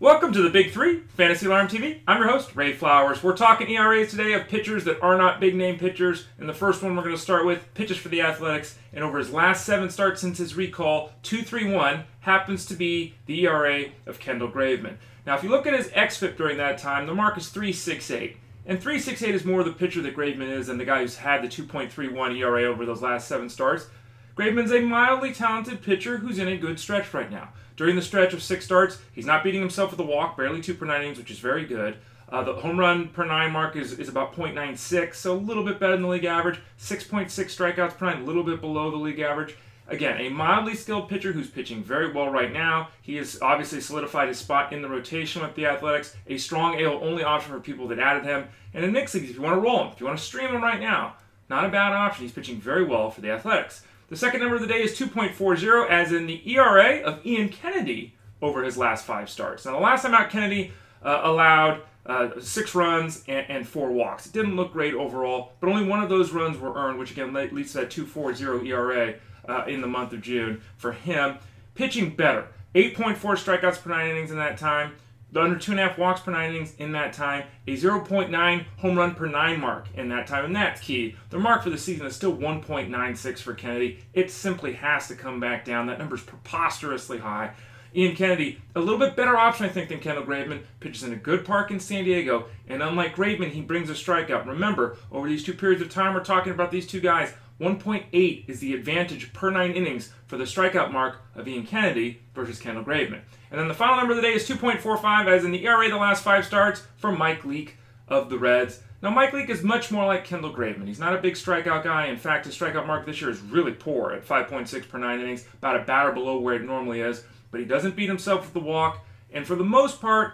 Welcome to the Big Three, Fantasy Alarm TV. I'm your host, Ray Flowers. We're talking ERAs today of pitchers that are not big-name pitchers. And the first one we're going to start with, pitches for the Athletics. And over his last 7 starts since his recall, 2.31 happens to be the ERA of Kendall Graveman. Now, if you look at his xFIP during that time, the mark is 3.68. And 3.68 is more the pitcher that Graveman is than the guy who's had the 2.31 ERA over those last 7 starts. Graveman's a mildly talented pitcher who's in a good stretch right now. During the stretch of 6 starts, he's not beating himself with a walk, barely 2 per 9 innings, which is very good. The home run per 9 mark is about .96, so a little bit better than the league average. 6.6 strikeouts per 9, a little bit below the league average. Again, a mildly skilled pitcher who's pitching very well right now. He has obviously solidified his spot in the rotation with the Athletics. A strong AL-only option for people that added him. And in mixed leagues, if you want to roll him, if you want to stream him right now, not a bad option. He's pitching very well for the Athletics. The second number of the day is 2.40, as in the ERA of Ian Kennedy over his last 5 starts. Now, the last time out, Kennedy allowed 6 runs and 4 walks. It didn't look great overall, but only one of those runs were earned, which again leads to that 2.40 ERA in the month of June for him. Pitching better. 8.4 strikeouts per 9 innings in that time. Under 2.5 walks per 9 innings in that time, a 0.9 home run per 9 mark in that time, and that's key. The mark for the season is still 1.96 for Kennedy. It simply has to come back down. That number's preposterously high. Ian Kennedy, a little bit better option, I think, than Kendall Graveman. Pitches in a good park in San Diego, and unlike Graveman, he brings a strikeout. Remember, over these 2 periods of time, we're talking about these 2 guys. 1.8 is the advantage per 9 innings for the strikeout mark of Ian Kennedy versus Kendall Graveman. And then the final number of the day is 2.45, as in the ERA the last 5 starts for Mike Leake of the Reds. Now, Mike Leake is much more like Kendall Graveman. He's not a big strikeout guy. In fact, his strikeout mark this year is really poor at 5.6 per 9 innings, about a batter below where it normally is. But he doesn't beat himself with the walk, and for the most part,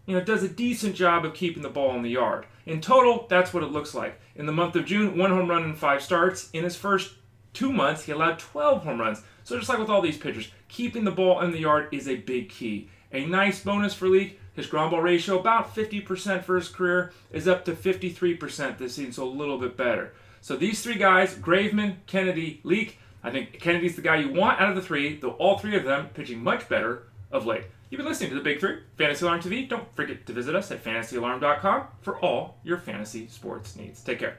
does a decent job of keeping the ball in the yard. In total, that's what it looks like. In the month of June, 1 home run in 5 starts. In his first 2 months, he allowed 12 home runs. So just like with all these pitchers, keeping the ball in the yard is a big key. A nice bonus for Leake, his ground ball ratio, about 50% for his career, is up to 53% this season, so a little bit better. So these 3 guys, Graveman, Kennedy, Leake, I think Kennedy's the guy you want out of the 3, though all 3 of them pitching much better of late. You've been listening to the Big Three, Fantasy Alarm TV. Don't forget to visit us at fantasyalarm.com for all your fantasy sports needs. Take care.